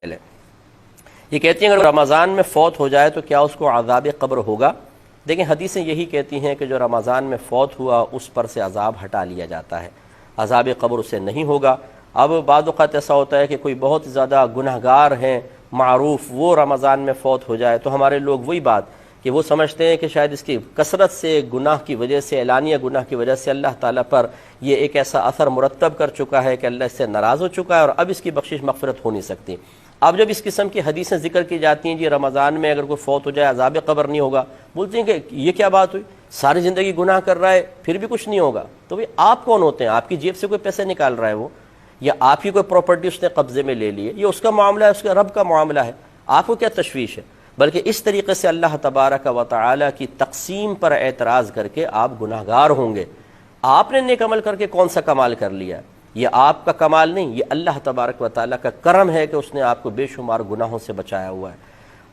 یہ کہتی ہیں اگر رمضان میں فوت ہو جائے تو کیا اس کو عذاب قبر ہوگا؟ دیکھیں حدیثیں یہی کہتی ہیں کہ جو رمضان میں فوت ہوا اس پر سے عذاب ہٹا لیا جاتا ہے، عذاب قبر اسے نہیں ہوگا۔ اب بعض اوقات ایسا ہوتا ہے کہ کوئی بہت زیادہ گنہگار ہیں معروف، وہ رمضان میں فوت ہو جائے تو ہمارے لوگ وہی بات کہ وہ سمجھتے ہیں کہ شاید اس کی کثرت سے گناہ کی وجہ سے، اعلانیہ گناہ کی وجہ سے اللہ تعالیٰ پر یہ ایک ایسا اثر مرتب کر چکا ہے کہ اللہ اس سے ناراض ہو چکا ہے اور اب اس کی بخشش مغفرت ہو نہیں سکتی۔ اب جب اس قسم کی حدیثیں ذکر کی جاتی ہیں جی رمضان میں اگر کوئی فوت ہو جائے عذاب قبر نہیں ہوگا، بولتے ہیں کہ یہ کیا بات ہوئی، ساری زندگی گناہ کر رہا ہے پھر بھی کچھ نہیں ہوگا، تو بھئی آپ کون ہوتے ہیں؟ آپ کی جیب سے کوئی پیسے نکال رہا ہے وہ، یا آپ کی کوئی پراپرٹی اس نے قبضے میں لے لی ہے، یہ اس کا معاملہ ہے، اس کے رب کا معاملہ ہے، آپ کو کیا تشویش ہے؟ بلکہ اس طریقے سے اللہ تبارک و تعالی کی تقسیم پر اعتراض کر کے آپ گناہگار ہوں گے۔ آپ نے نیک عمل کر کے کون سا کمال کر لیا؟ یہ آپ کا کمال نہیں، یہ اللہ تبارک و تعالیٰ کا کرم ہے کہ اس نے آپ کو بے شمار گناہوں سے بچایا ہوا ہے،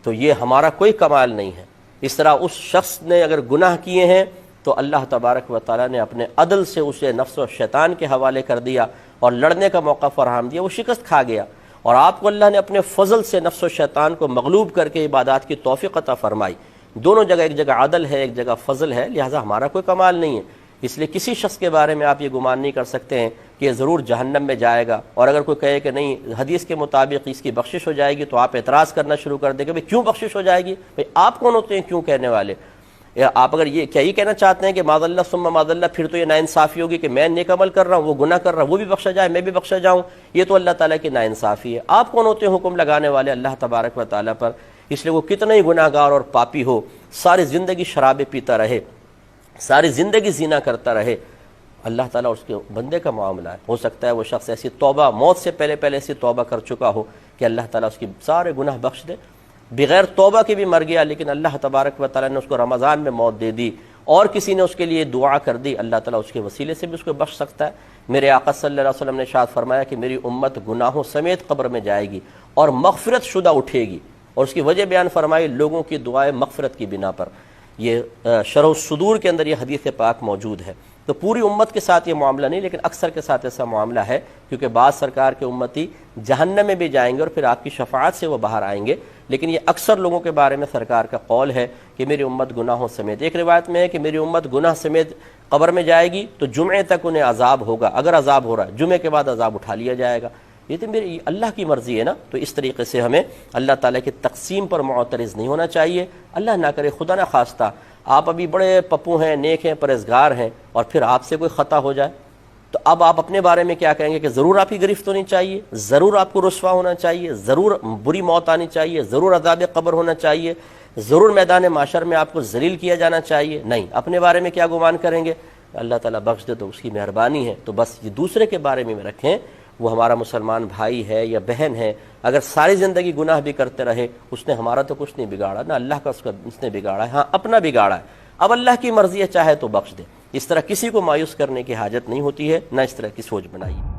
تو یہ ہمارا کوئی کمال نہیں ہے۔ اس طرح اس شخص نے اگر گناہ کیے ہیں تو اللہ تبارک و تعالیٰ نے اپنے عدل سے اسے نفس و شیطان کے حوالے کر دیا اور لڑنے کا موقع فراہم دیا، وہ شکست کھا گیا، اور آپ کو اللہ نے اپنے فضل سے نفس و شیطان کو مغلوب کر کے عبادات کی توفیق عطا فرمائی۔ دونوں جگہ، ایک جگہ عدل ہے ایک جگہ فضل ہے، لہٰذا ہمارا کوئی کمال نہیں ہے۔ اس لیے کسی شخص کے بارے میں آپ یہ گمان نہیں کر سکتے ہیں کہ یہ ضرور جہنم میں جائے گا، اور اگر کوئی کہے کہ نہیں حدیث کے مطابق اس کی بخشش ہو جائے گی تو آپ اعتراض کرنا شروع کر دیں کہ بھئی کیوں بخشش ہو جائے گی؟ بھئی آپ کون ہوتے ہیں کیوں کہنے والے؟ آپ اگر یہ کہنا چاہتے ہیں کہ معاذ اللہ ثم معاذ اللہ، پھر تو یہ ناانصافی ہوگی کہ میں نیک عمل کر رہا ہوں، وہ گناہ کر رہا ہے، وہ بھی بخشا جائے میں بھی بخشا جاؤں، یہ تو اللہ تعالیٰ کی ناانصافی ہے۔ آپ کون ہوتے ہیں حکم لگانے والے اللہ تبارک و تعالیٰ پر؟ اس لیے وہ کتنا ہی گناہ گار اور پاپی ہو، ساری زندگی شرابیں پیتا رہے، ساری زندگی زنا کرتا رہے، اللہ تعالیٰ اس کے بندے کا معاملہ ہے۔ ہو سکتا ہے وہ شخص ایسی توبہ، موت سے پہلے ایسی توبہ کر چکا ہو کہ اللہ تعالیٰ اس کی سارے گناہ بخش دے، بغیر توبہ کے بھی مر گیا لیکن اللہ تبارک و تعالیٰ نے اس کو رمضان میں موت دے دی، اور کسی نے اس کے لیے دعا کر دی، اللہ تعالیٰ اس کے وسیلے سے بھی اس کو بخش سکتا ہے۔ میرے آقا صلی اللہ علیہ وسلم نے ارشاد فرمایا کہ میری امت گناہوں سمیت قبر میں جائے گی اور مغفرت شدہ اٹھے گی، اور اس کی وجہ بیان فرمائی لوگوں کی دعائیں مغفرت کی بنا پر۔ یہ شرح الصدور کے اندر یہ حدیث پاک موجود ہے۔ تو پوری امت کے ساتھ یہ معاملہ نہیں، لیکن اکثر کے ساتھ ایسا معاملہ ہے، کیونکہ بعض سرکار کے امتی جہنم میں بھی جائیں گے اور پھر آپ کی شفاعت سے وہ باہر آئیں گے، لیکن یہ اکثر لوگوں کے بارے میں سرکار کا قول ہے کہ میری امت گناہوں سمیت۔ ایک روایت میں ہے کہ میری امت گناہ سمیت قبر میں جائے گی تو جمعے تک انہیں عذاب ہوگا، اگر عذاب ہو رہا ہے جمعے کے بعد عذاب اٹھا لیا جائے گا۔ یہ تو میری اللہ کی مرضی ہے نا، تو اس طریقے سے ہمیں اللہ تعالیٰ کی تقسیم پر معترض نہیں ہونا چاہیے۔ اللہ نہ کرے، خدا نہ خواستہ آپ ابھی بڑے پپو ہیں، نیک ہیں، پرہیزگار ہیں، اور پھر آپ سے کوئی خطا ہو جائے تو اب آپ اپنے بارے میں کیا کہیں گے کہ ضرور آپ کی گرفت ہونی چاہیے، ضرور آپ کو رسوا ہونا چاہیے، ضرور بری موت آنی چاہیے، ضرور عذاب قبر ہونا چاہیے، ضرور میدان معشر میں آپ کو ذلیل کیا جانا چاہیے؟ نہیں، اپنے بارے میں کیا گمان کریں گے؟ اللہ تعالیٰ بخش دے تو اس کی مہربانی ہے، تو بس یہ دوسرے کے بارے میں رکھیں، وہ ہمارا مسلمان بھائی ہے یا بہن ہے، اگر ساری زندگی گناہ بھی کرتے رہے اس نے ہمارا تو کچھ نہیں بگاڑا، نہ اللہ کا اس نے بگاڑا ہے، ہاں اپنا بگاڑا ہے، اب اللہ کی مرضی ہے چاہے تو بخش دے۔ اس طرح کسی کو مایوس کرنے کی حاجت نہیں ہوتی ہے، نہ اس طرح کی سوچ بنائیے۔